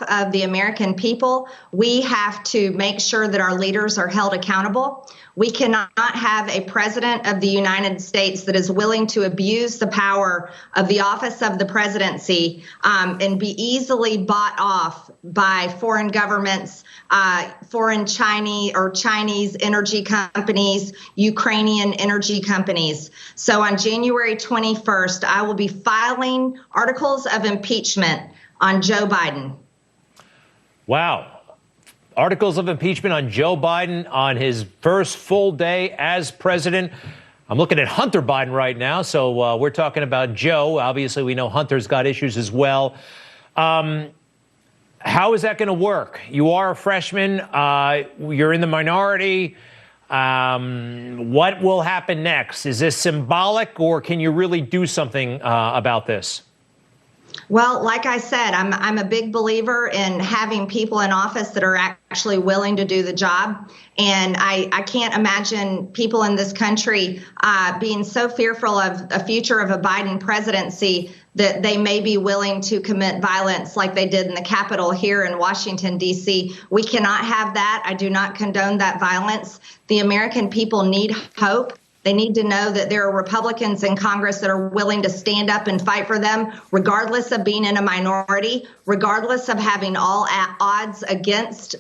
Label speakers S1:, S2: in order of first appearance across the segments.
S1: of the American people, we have to make sure that our leaders are held accountable. We cannot have a president of the United States that is willing to abuse the power of the office of the presidency and be easily bought off by foreign governments, foreign Chinese energy companies, Ukrainian energy companies. So on January 21st, I will be filing articles of impeachment on Joe Biden.
S2: Wow. Articles of impeachment on Joe Biden on his first full day as president. I'm looking at Hunter Biden right now, so we're talking about Joe. Obviously, we know Hunter's got issues as well. How is that going to work? You are a freshman. You're in the minority. What will happen next? Is this symbolic, or can you really do something about this?
S1: Well, like I said, I'm a big believer in having people in office that are actually willing to do the job. And I can't imagine people in this country being so fearful of a future of a Biden presidency that they may be willing to commit violence like they did in the Capitol here in Washington, D.C. We cannot have that. I do not condone that violence. The American people need hope. They need to know that there are Republicans in Congress that are willing to stand up and fight for them, regardless of being in a minority, regardless of having all odds against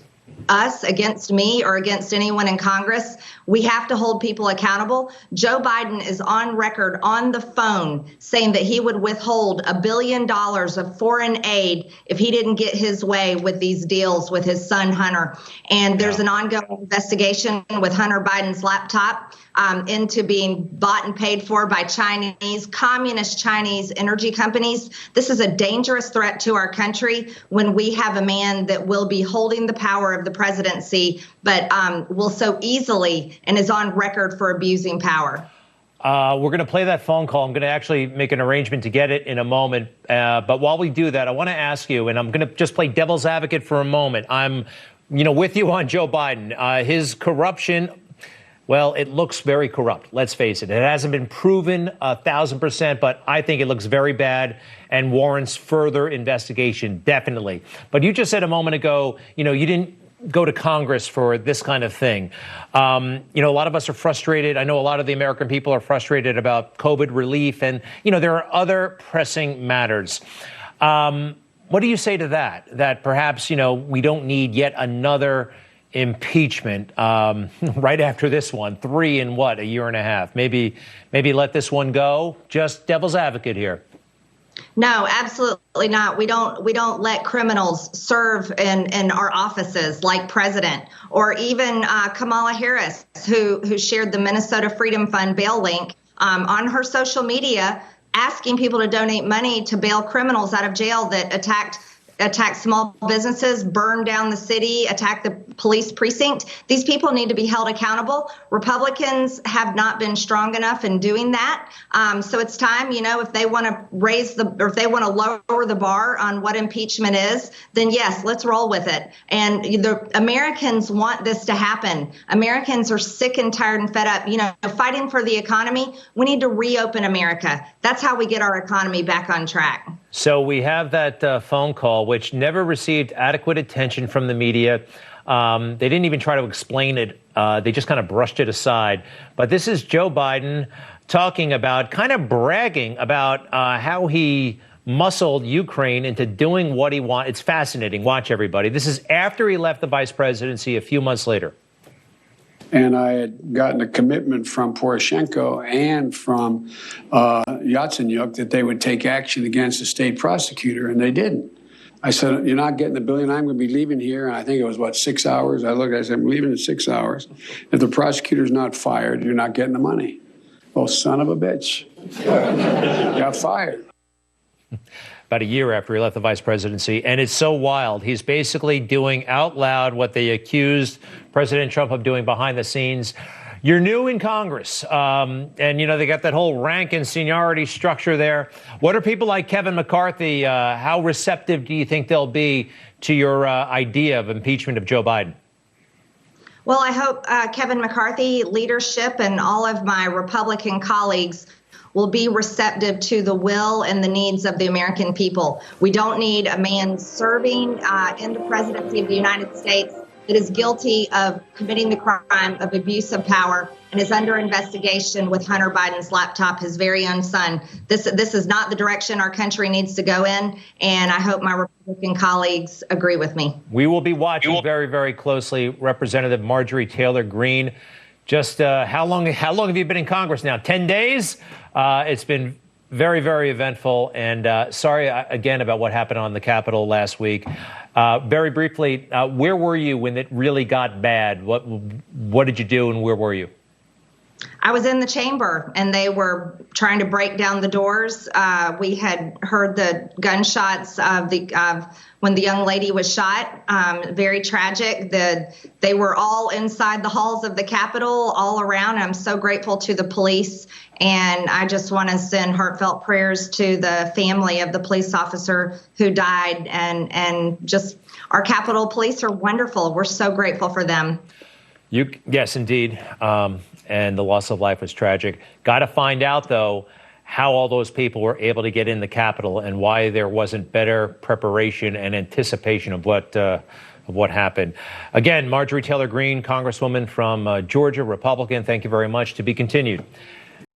S1: us, against me, or against anyone in Congress. We have to hold people accountable. Joe Biden is on record on the phone saying that he would withhold $1 billion of foreign aid if he didn't get his way with these deals with his son, Hunter. And there's an ongoing investigation with Hunter Biden's laptop into being bought and paid for by communist Chinese energy companies. This is a dangerous threat to our country when we have a man that will be holding the power of the presidency, but will so easily and is on record for abusing power.
S2: We're going to play that phone call. I'm going to actually make an arrangement to get it in a moment. But while we do that, I want to ask you, and I'm going to just play devil's advocate for a moment. I'm, with you on Joe Biden. His corruption, well, it looks very corrupt. Let's face it. It hasn't been proven 1,000%, but I think it looks very bad and warrants further investigation, definitely. But you just said a moment ago, you didn't go to Congress for this kind of thing. A lot of us are frustrated. I know a lot of the American people are frustrated about COVID relief, and, there are other pressing matters. What do you say to that? That perhaps, we don't need yet another impeachment right after this one, 3 in a year and a half? Maybe let this one go. Just devil's advocate here.
S1: No, absolutely not. We don't let criminals serve in our offices like president, or even Kamala Harris, who shared the Minnesota Freedom Fund bail link on her social media, asking people to donate money to bail criminals out of jail that attacked small businesses, burned down the city, attacked the police precinct. These people need to be held accountable. Republicans have not been strong enough in doing that. So it's time, if they want to if they want to lower the bar on what impeachment is, then yes, let's roll with it. And the Americans want this to happen. Americans are sick and tired and fed up, fighting for the economy. We need to reopen America. That's how we get our economy back on track.
S2: So we have that phone call, which never received adequate attention from the media. They didn't even try to explain it. They just kind of brushed it aside. But this is Joe Biden talking about, kind of bragging about how he muscled Ukraine into doing what he wanted. It's fascinating. Watch, everybody. This is after he left the vice presidency a few months later.
S3: And I had gotten a commitment from Poroshenko and from Yatsenyuk that they would take action against the state prosecutor, and they didn't. I said, you're not getting the $1 billion. I'm going to be leaving here. And I think it was, 6 hours? I said, I'm leaving in 6 hours. If the prosecutor's not fired, you're not getting the money. Oh, son of a bitch. Got fired.
S2: About a year after he left the vice presidency. And it's so wild. He's basically doing out loud what they accused President Trump of doing behind the scenes. You're new in Congress, and, they got that whole rank and seniority structure there. What are people like Kevin McCarthy, how receptive do you think they'll be to your idea of impeachment of Joe Biden?
S1: Well, I hope Kevin McCarthy leadership and all of my Republican colleagues will be receptive to the will and the needs of the American people. We don't need a man serving in the presidency of the United States that is guilty of committing the crime of abuse of power and is under investigation with Hunter Biden's laptop, his very own son. This is not the direction our country needs to go in, and I hope my Republican colleagues agree with me.
S2: We will be watching very, very closely. Representative Marjorie Taylor Greene, just how long have you been in Congress now? 10 days? It's been very, very eventful, and sorry again about what happened on the Capitol last week. Very briefly, where were you when it really got bad? What did you do, and where were you?
S1: I was in the chamber, and they were trying to break down the doors. We had heard the gunshots of when the young lady was shot. Very tragic. They were all inside the halls of the Capitol, all around. I'm so grateful to the police, and I just want to send heartfelt prayers to the family of the police officer who died. And just our Capitol Police are wonderful. We're so grateful for them.
S2: Yes, indeed. And the loss of life was tragic. Got to find out, though, how all those people were able to get in the Capitol and why there wasn't better preparation and anticipation of what happened. Again, Marjorie Taylor Greene, Congresswoman from Georgia, Republican. Thank you very much. To be continued.